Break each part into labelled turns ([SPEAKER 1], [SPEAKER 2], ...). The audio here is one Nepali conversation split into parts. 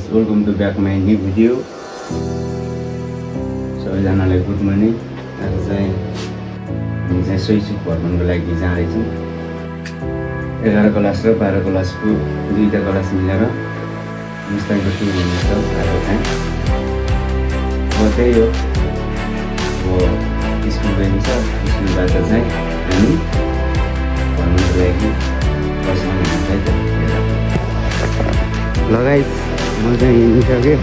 [SPEAKER 1] Welcome to back my new video. सबैजनालाई गुड मर्निङ। आज चाहिँ हामी चाहिँ शैक्षिक भ्रमणको लागि जाँदैछौँ। 11 क्लास र 12 क्लासको दुईटा क्लास मिलेर मुस्ताङको टुर हुनेछ। आज चाहिँ त्यही हो, स्कुल गइन्छ। स्कुलबाट चाहिँ हामी भ्रमणको लागि बस्नु हुन्छ है त। लगाइस म चाहिँ हिँडिसकेँ।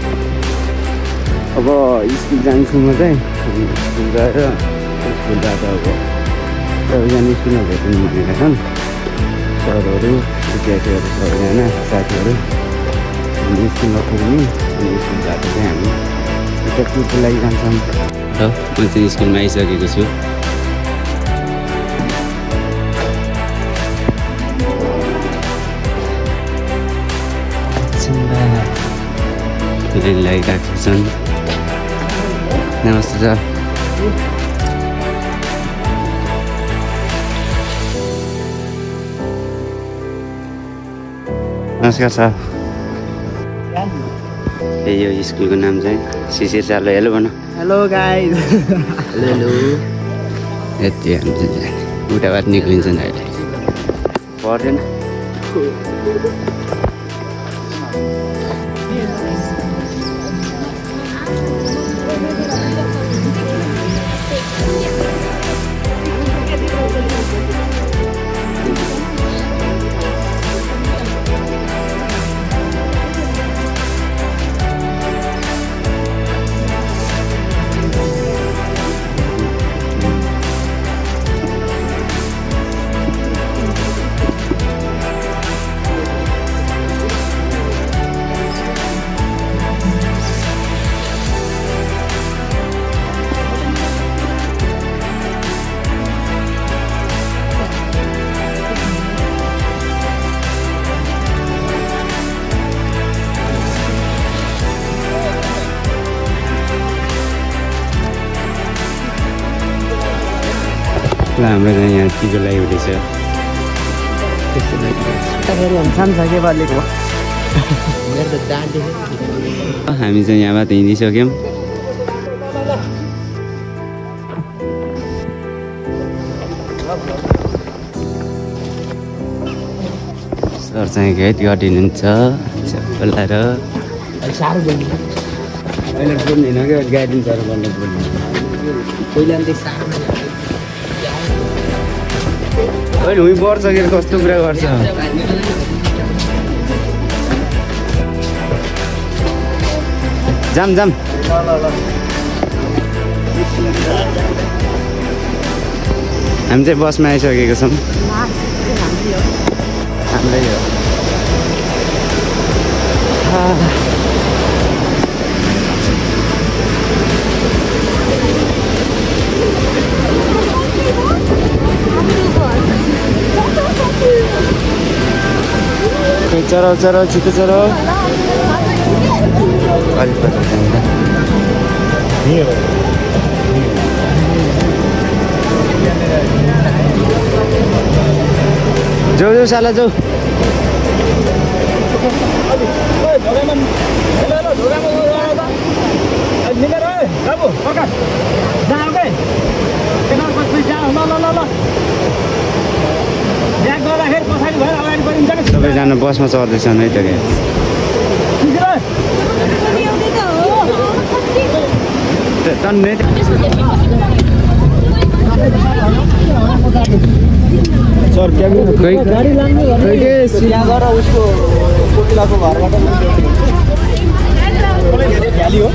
[SPEAKER 1] अब स्कुल जान्छु म चाहिँ। स्कुल गएर स्कुलबाट अब सबैजना स्कुलमा भेट्नु भनेका छन्। सरहरू, विद्यार्थीहरू, सबैजना साथीहरू। हामी स्कुलमा पुग्ने, अनि स्कुलबाट चाहिँ हामी एउटा टुरको लागि जान्छौँ। र म चाहिँ स्कुलमा आइसकेको छु। रेललाई गएको छन्। नमस्ते सर। नमस्कार सर। यो स्कुलको नाम चाहिँ शिशिर चालो। हेलो भन।
[SPEAKER 2] Hello guys. हेलो।
[SPEAKER 1] यति हामी चाहिँ उठाबाट निक्लिन्छन् अहिले। पर्दैन। हाम्रो चाहिँ यहाँ टीको लागि हुँदैछ। हामी चाहिँ यहाँबाट हिँडिसक्यौँ। सर चाहिँ गेट गरिदिनुहुन्छ सबैलाई। र अहिले बोल्दैन क्या, गाइडेन्स सर गर्नु बोल्नु। अहिले हुँ पर्छ के कस्तो कुरा गर्छ। जाम जाम। हामी चाहिँ बसमा आइसकेको छौँ। हाम्रै हो। चरो चरो छिटो चरो। जाऊ जाऊ साला जाऊ। सबैजना बसमा चढ्दैछन् है त।
[SPEAKER 2] गाडी लाग्ने भने यहाँ गएर उसको कोकिलाको घरबाट भ्याली हो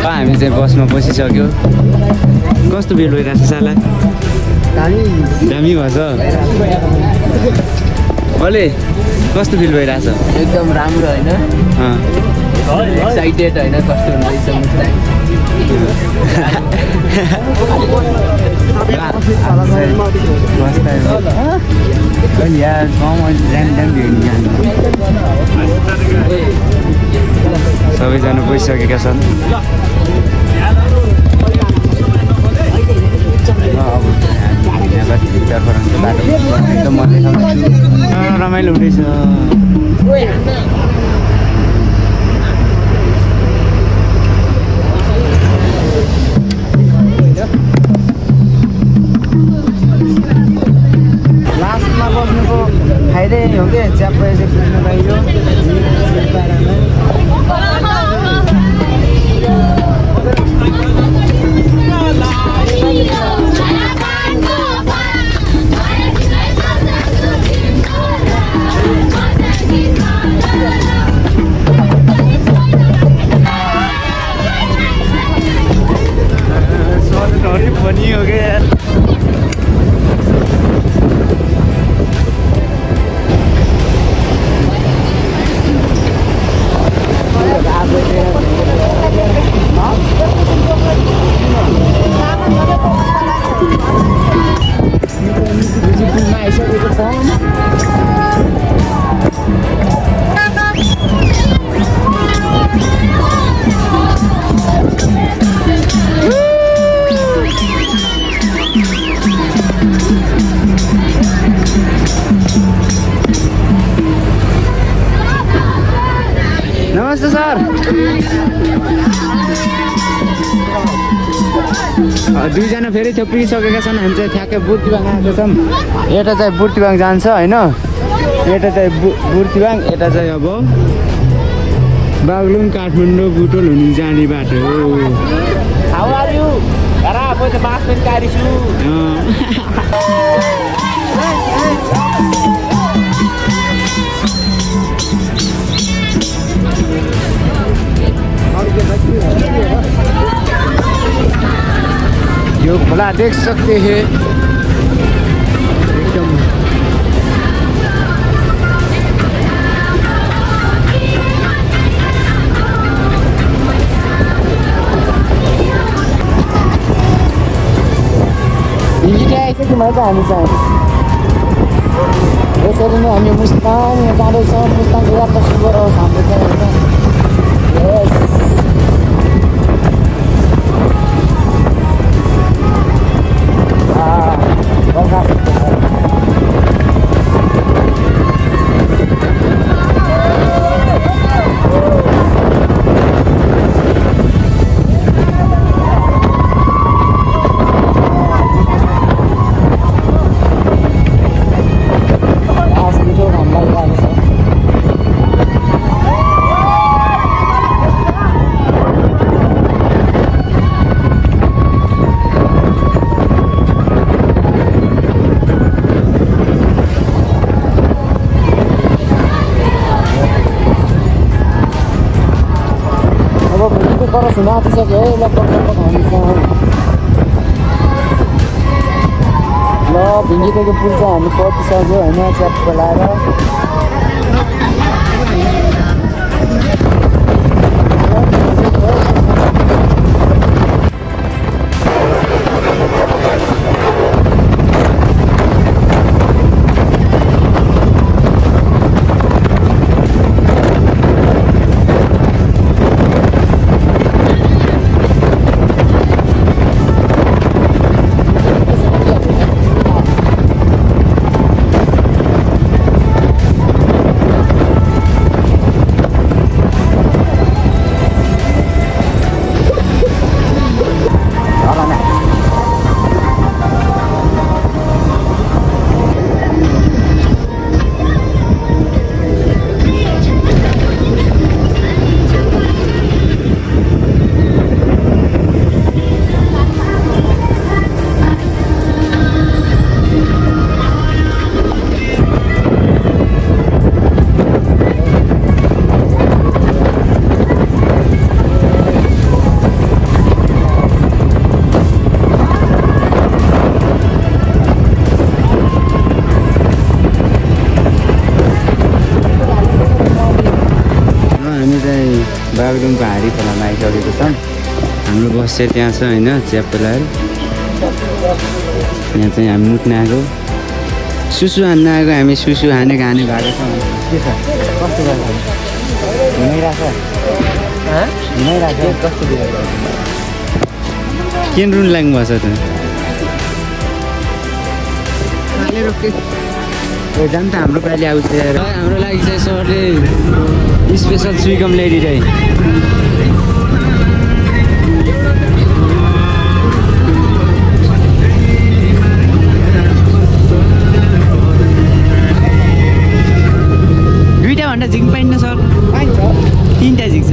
[SPEAKER 1] हामी चाहिँ बसमा बसिसक्यो कस्तो भिड भइरहेको छ साला दामी भएछ भले कस्तो फिल भइरहेछ
[SPEAKER 2] एकदम राम्रो होइन एक्साइटेड होइन कस्तो हुँदैछ
[SPEAKER 1] सबैजना बसिसकेका छन् एकदम रमाइलो हुँदैछ
[SPEAKER 2] लास्टमा बस्नुको फाइदै हो कि च्याप्पै चाहिँ सुत्नु पाइयो
[SPEAKER 1] पनि हो क्या यार नमस्ते सर दुईजना फेरि थोप्रिसकेका छन् हामी चाहिँ ठ्याक्कै बुर्तिबाङ आएको छौँ यता चाहिँ बुर्तिबाङ जान्छ होइन यता चाहिँ बुर्तिबाङ यता चाहिँ अब बागलुङ काठमाडौँ बुटोल हुनु जाने बाटो हो यो खोला देख सकते हैं एकदम
[SPEAKER 2] आइसक्यो मजा हामी चाहिँ यसरी नै हामी मुस्ताङ जाँदैछौँ मुस्ताङको यात्रा सुरु गरोस् हाम्रो चाहिँ होइन आइसक्यो है लगभग हामीसँग ल भिङ्गीदेखि पुल चाहिँ हामी पतिसक्यो होइन च्याप लाएर
[SPEAKER 1] निस्किसकेको छौँ। हाम्रो बस चाहिँ त्यहाँ छ होइन, च्याप्पो लगाएर। यहाँ चाहिँ हामी मुट्न आएको, सुसु हान्न आएको। हामी सुसु हाने भएको छ। के छ कस्तो भयो? हिँडाइरहेछ कस्तो किन रुन लाग्नु भएको छ त? जान त हाम्रो पालि आउँछ। हाम्रो लागि चाहिँ सरले स्पेसल स्विगम ल्याइदिँदै। दुईवटा भन्दा झिक पाइन्न सर? पाइन्छ, 3टा झिक छ।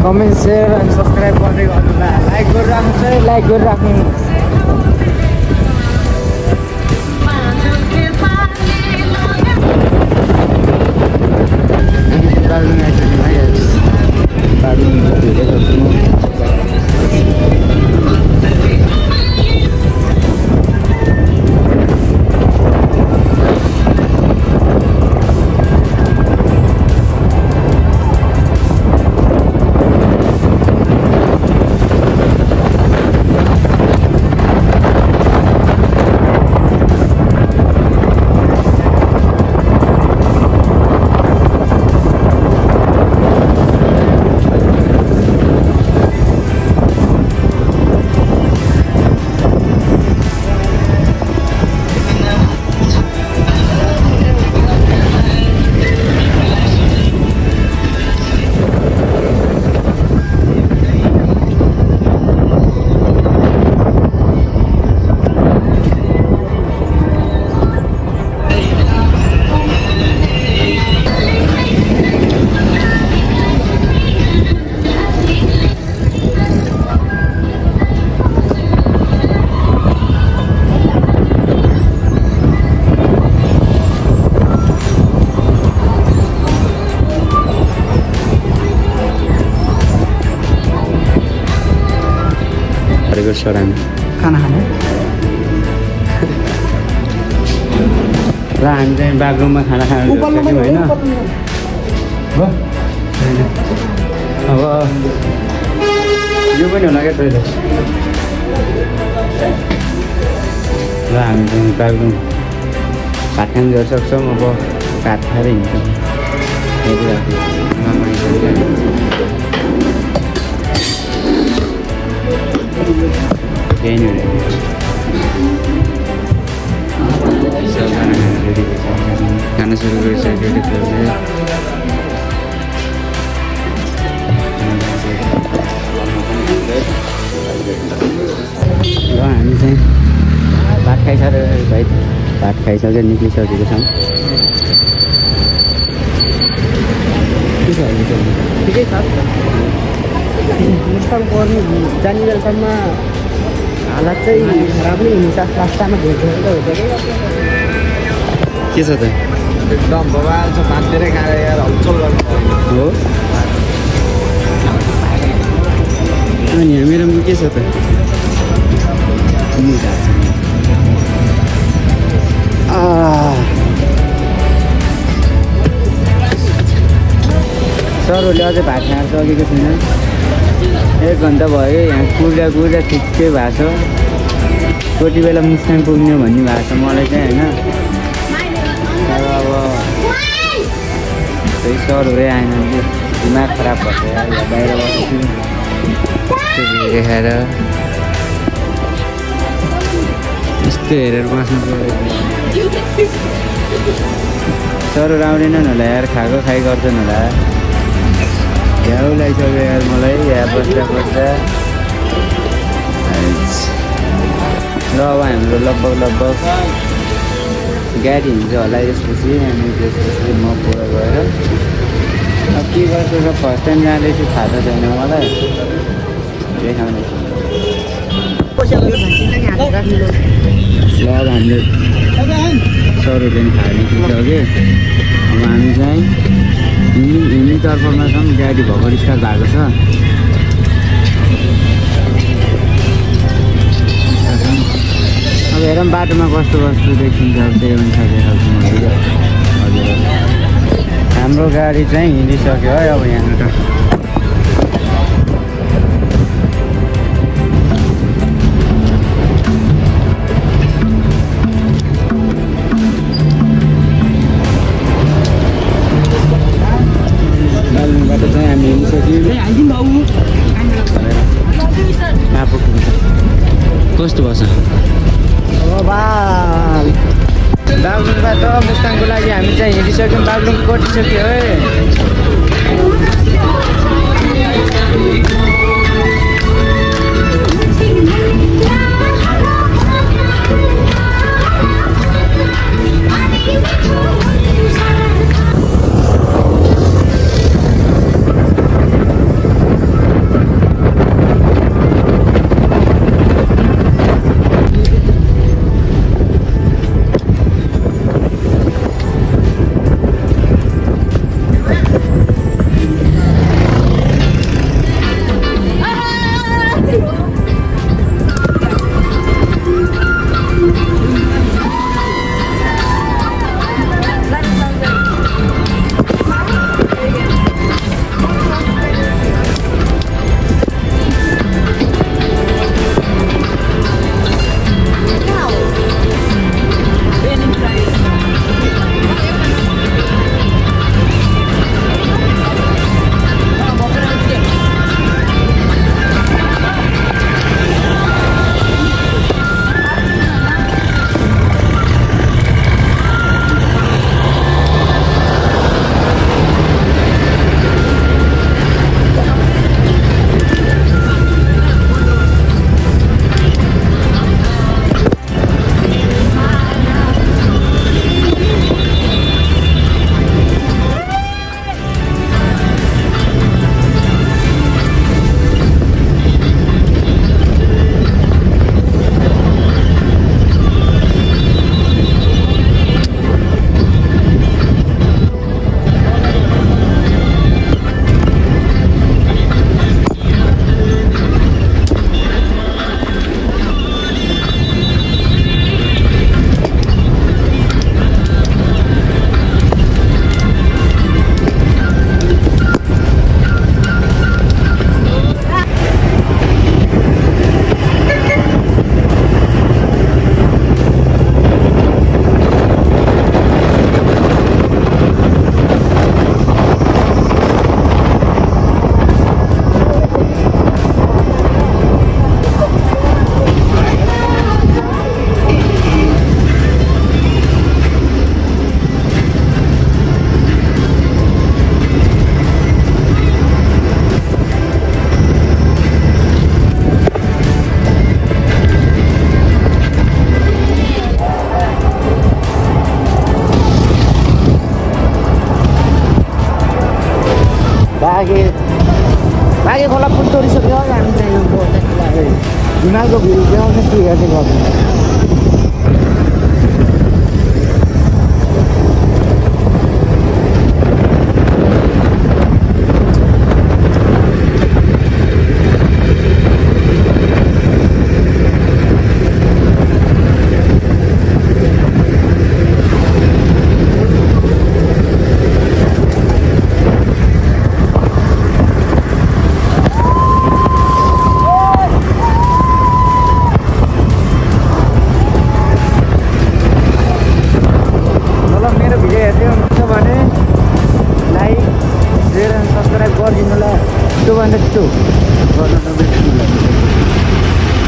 [SPEAKER 1] कमेन्ट शेयर एन्ड सब्सक्राइब गर्दै गर्नु होला। लाइक गरिराख्नु चाहिँ लाइक गरिराख्नु। सर हामी खाना खाने र हामी चाहिँ बाथरुममा खाना खानु सक्यौँ होइन। अब यो पनि होला क्या टोइलेट। र हामी चाहिँ बाथरुम भात खानु गएर सक्छौँ। अब भात खाएर हिँड्छौँ। यही नै खाना सुरु गरिसक्यो। र हामी चाहिँ भात खाइसकेर भाइ भात खाइसकेर निक्लिसकेको छौँ। के छ अहिले चाहिँ ठिकै छ। मुस्ताङ पर्ने जानेजेलसम्म हालत चाहिँ राम्रै हुन्छ। रास्तामा भेट्छ के छ त?
[SPEAKER 3] एकदम बवाल छ भाततिरै खाएर यार हलचल गर्नु
[SPEAKER 1] हो अनि मेरोमा के छ त सरहरूले अझै भात खाएर सकेको छैन 1 घन्टा भयो यहाँ कुर्दा ठिक्कै भएको छ कति बेला मुस्ताङ पुग्ने भन्ने भएको छ मलाई चाहिँ होइन तर अब त्यही सरहरू आएन कि दिमाग खराब भएको यहाँ बाहिर बस्छु देखाएर यस्तो हेरेर बस्नु पऱ्यो सरहरू आउँदैनन् होला यार खाएको खाइ गर्छन् होला घ्याउ लगाइसक्यो यार मलाई यहाँ बस्दा ल अब हाम्रो लगभग गाडी हुन्छ होला यसपछि अनि त्यसपछि म पुरा गएर अब के गर्छु र फर्स्ट टाइम जाँदैछु थाहा त छैन मलाई देखाउँदैछु ल अब हामीले सरहरूले पनि खाने पुगिसक्यो अब हामी चाहिँ हिँड्ने तर्फमा छौँ गाडी भर्खर स्टार्ट भएको छ अब हेरौँ बाटोमा कस्तो देखिन्छ अब त्यही अनुसार देखाउँछु मैले हजुर हाम्रो गाडी चाहिँ हिँडिसक्यो है अब यहाँबाट कस्तो भएछ बागलुङबाट मुस्ताङको लागि हामी चाहिँ हिँडिसक्यौँ बागलुङ कटिसक्यो है बागे खोला पुल तोडिसक्यो हामी चाहिँ हिमालको भ्यू देखाउने जस्तो हेर्दै गर्नु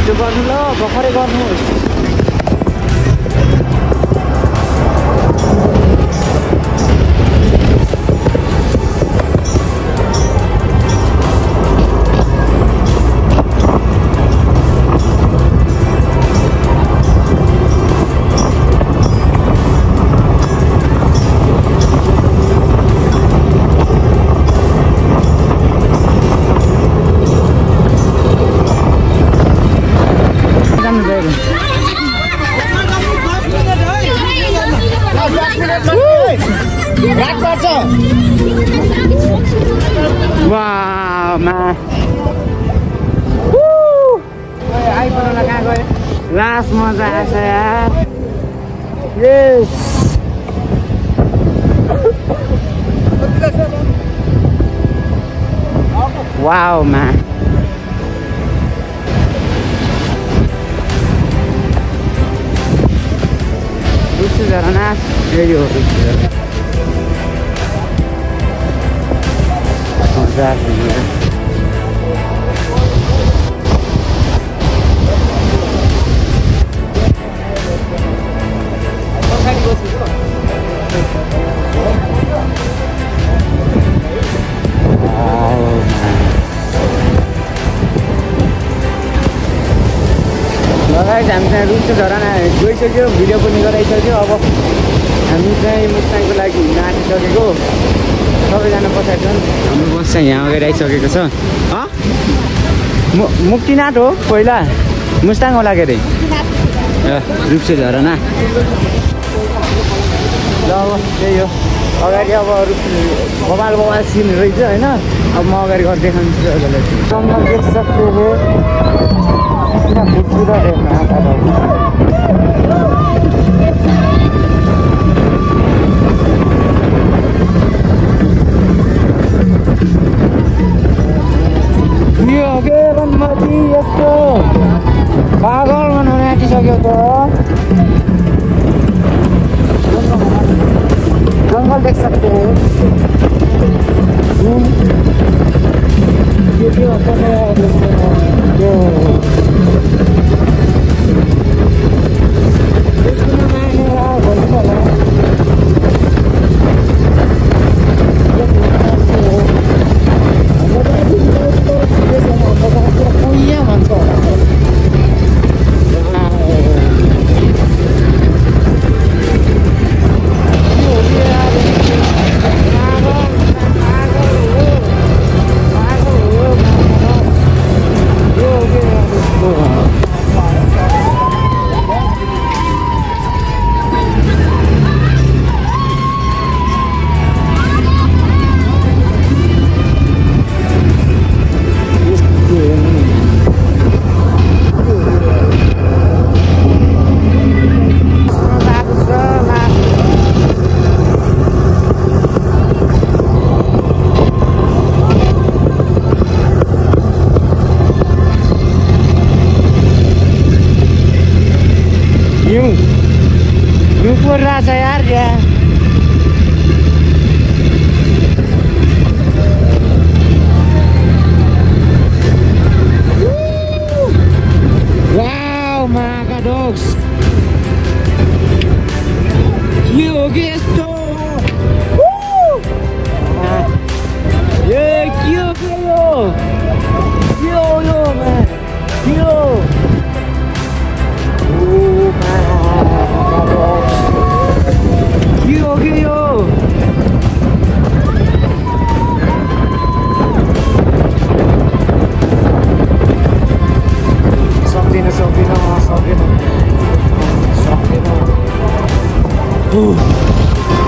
[SPEAKER 1] त्यो गर्नु ल भर्खरै गर्नुहोस् Wow, man. Woo! iPhone लगा गए. Last मजा आएछ यार. Yes. Wow, man. Lucu झरना यो हो. हामी चाहिँ रुप्चे झरना गइसक्यो भिडियो पनि गराइसक्यो अब हामी चाहिँ मुस्ताङको लागि हिँड्न आँटिसकेको सबैजना पछाडि छन् हाम्रो बस चाहिँ यहाँ अगाडि आइसकेको छ मुक्तिनाथ हो पहिला मुस्ताङ होला के अरे रुप्चे झरना ल अब त्यही हो अगाडि अब बबाल बबाल सिन रहेछ होइन अब म अगाडि गरेर देखाउँछु जग्गालाई जङ्गल देख सक्छु किन खुबसुरत यो के वनमती यस्तो पागल बनाउन आँटिसक्यो त जङ्गल देख सकते हैं ये जो अपने जो ऊपर रहा था यार क्या वाओ मागा डॉग्स ये हो गया तो ये क्यों क्यों यो मैं क्यों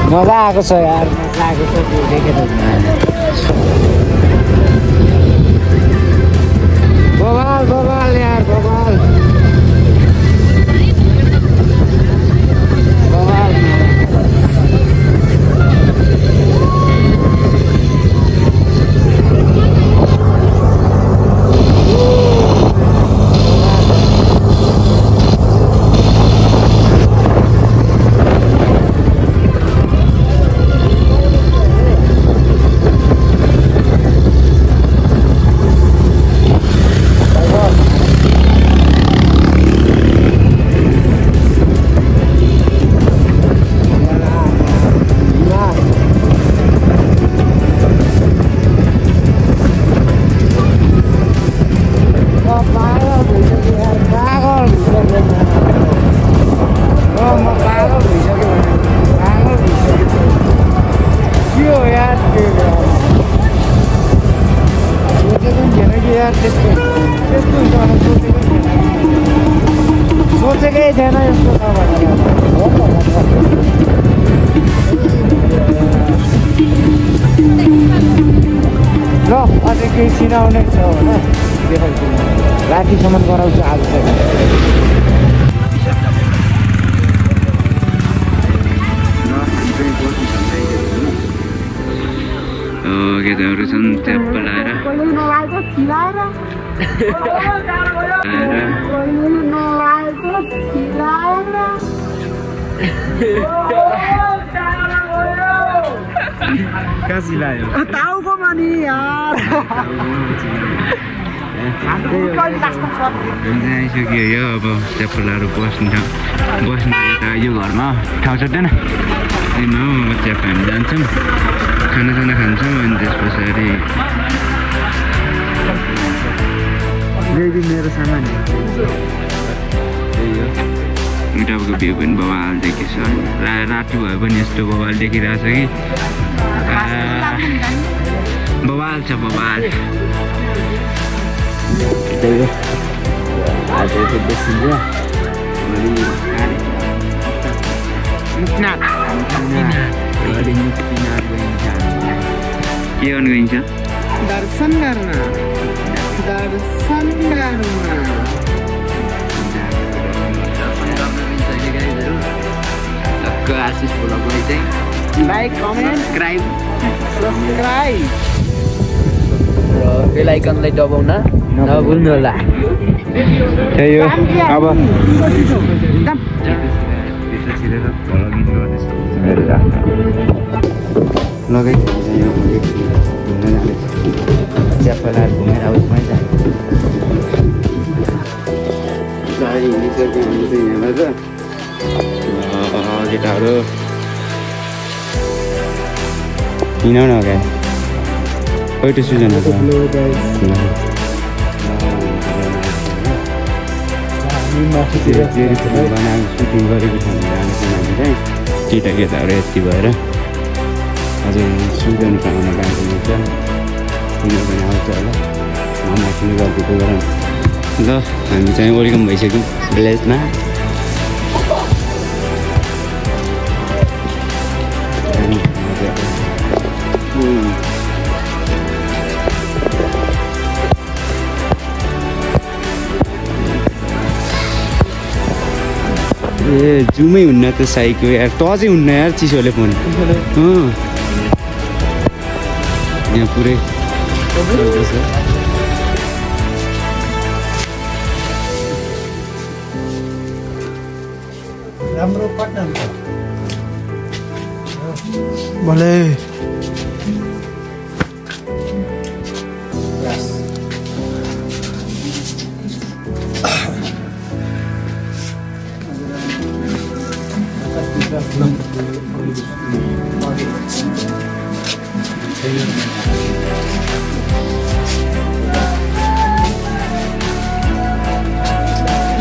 [SPEAKER 1] मजा आएको छ यार मजा आएको छ त्यो देखेर बवाल बवाल यार बवाल बवाल
[SPEAKER 2] सोचेकै थिएन यस्तो छ भनेर ल अझै केही सिनाउने छ होइन देखाउँछु रातिसम्म गराउँछु आज चाहिँ
[SPEAKER 1] केटाहरू छन् च्याप्प लाएर
[SPEAKER 2] टाउको मानि यार
[SPEAKER 1] आइसक्यो यो अब च्याप्प लाएर बस्नु यता यो घरमा ठाउँ छैन अब च्याप्प हामी जान्छौँ खानासाना खान्छौँ अनि त्यस पछाडि
[SPEAKER 2] मेरो सामान
[SPEAKER 1] त्यही हो टाउको भ्यू पनि बवाल देखिन्छ राति भए पनि यस्तो बवाल देखिरहेछ कि बवाल छ बवाल त्यही हो आज चाहिँ बेसिन्छ के गर्नु गइन्छ
[SPEAKER 2] दर्शन गर्न
[SPEAKER 1] आशिष भोलालाई चाहिँ
[SPEAKER 2] लाइक कमेन्ट
[SPEAKER 1] सब्सक्राइब
[SPEAKER 3] र बेल आइकनलाई दबाउन नभुल्नु होला
[SPEAKER 1] त्यही हो अब लगै घुम्न जाँदैछ च्याप्प लाएर घुमेर आउँछ गाडी हिँडिसक्यो हामी चाहिँ यहाँबाट केटाहरू हिँड न क्या कहिले सुजना छ बनाएको सुटिङ गरेको छ भने जान्छौँ हामी चाहिँ केटाकेटाहरू यति भएर अझै सुजन पाउन बाँकी हुन्छ तिनीहरू पनि आउँछ होला मामासँग गल्तीको गरौँ ल हामी चाहिँ वेलकम भइसक्यौँ भिलेजमा ए जुमै हुन्न त साइको यार टचै हुन्न यार चिसोले फोन यहाँ पुरै
[SPEAKER 2] राम्रो पटना भले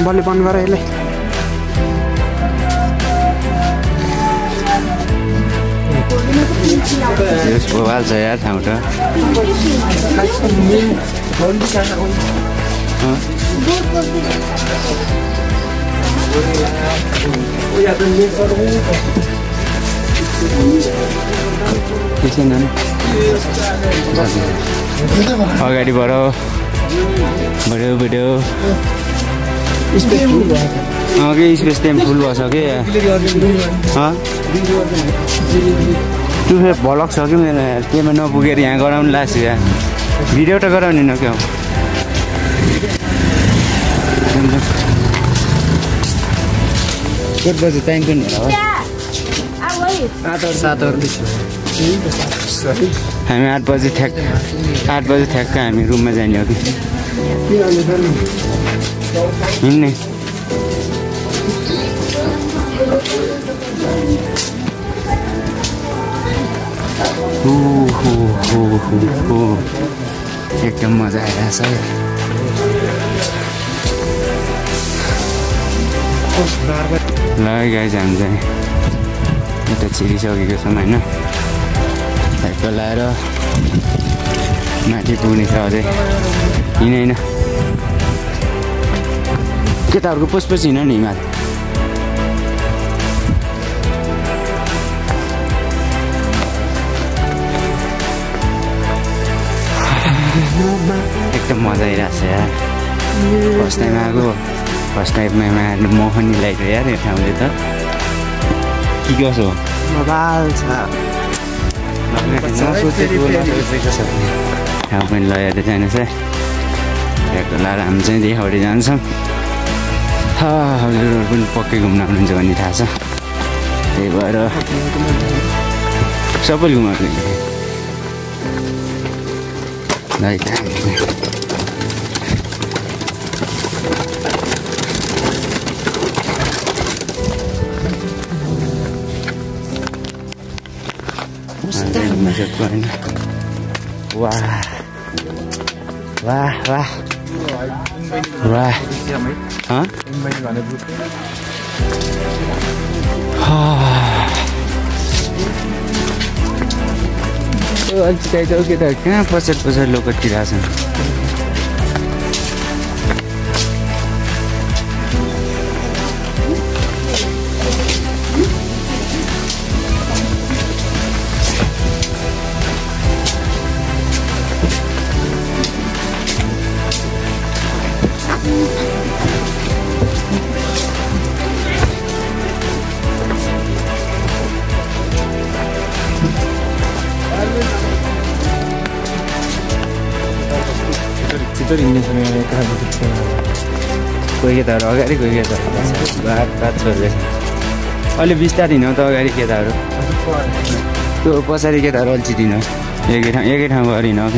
[SPEAKER 2] बल्ल बन्द गर यसले
[SPEAKER 1] बवाल छ यार ठाउँ त अगाडि बढो कि स्पेस टाइम फुल भएछ कि टु फेरि भलक छ कि मेरो केमा नपुगेर यहाँ गराउनु लाग्छ यहाँ भिडियो त गराउने न क्या कति बजी टाइम पनि होला हामी 8 बजी ठ्याक्क हामी रुममा जाने हो कि हिँड्ने एकदम मजा आइरहेछ ल गाइज हामी चाहिँ यता छिरिसकेको छौँ होइन ठ्याक्क लाएर माथि पुग्ने छ अझै हिँड केटाहरूको पछि हिँड नि हिमाल एकदम मजा आइरहेको छ यार फर्स्ट टाइम आएको फर्स्ट टाइममा मोहनीलाई त यार यो ठाउँले त के कसो ठाउँ पनि लगेर जानेछ त्यहाँको लाएर हामी चाहिँ देखाउँदै जान्छौँ हजुरहरू पनि पक्कै घुम्न आउनुहुन्छ भन्ने थाहा छ त्यही भएर सबैले घुमाएको वाह वाह वाह वाह अलिक केटा कहाँ पछाडि लोकटिरहेको छन् कोही केटाहरू अगाडि कोही केटाहरू बात छोड्दै अहिले बिस्तारै हिँड्नु त अगाडि केटाहरू त्यो पछाडि केटाहरू अल्छी दिनु एकै ठाउँ गएर हिँड्नु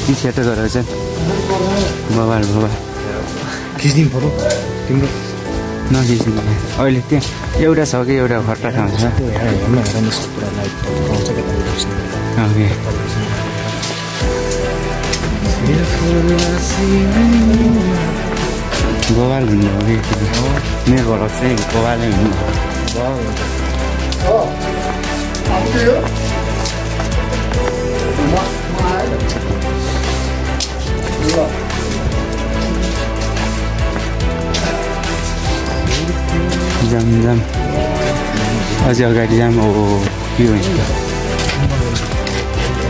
[SPEAKER 1] ती सेटो गरेर चाहिँ बबाल खिच्दिनु पऱ्यो तिम्रो नखिच्नु अहिले त्यहाँ एउटा छ कि एउटा खट्टा ठाउँ छ बबाल हुनु हो कि मेरो भलक चाहिँ बबालै हुनु जाम अझै अगाडि जाम हो के हुन्छ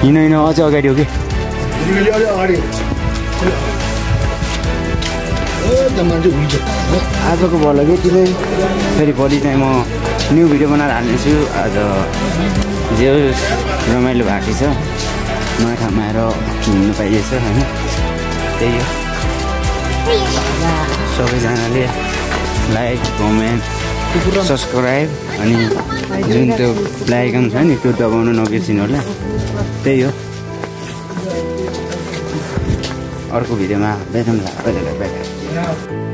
[SPEAKER 1] हिँड अझै अगाडि हो कि आजको भल कि तिमी फेरि भोलि चाहिँ म न्यू भिडियो बनाएर हाल्नेछु आज जे रमाइलो भएको छ नयाँ ठाउँमा आएर घुम्नु पाइएछ होइन त्यही हो सबैजनाले लाइक कमेन्ट सब्सक्राइब अनि जुन त्यो बेल आइकन छ नि त्यो दबाउनु नबिर्सिनु होला त्यही हो अर्को भिडियोमा भेटौँला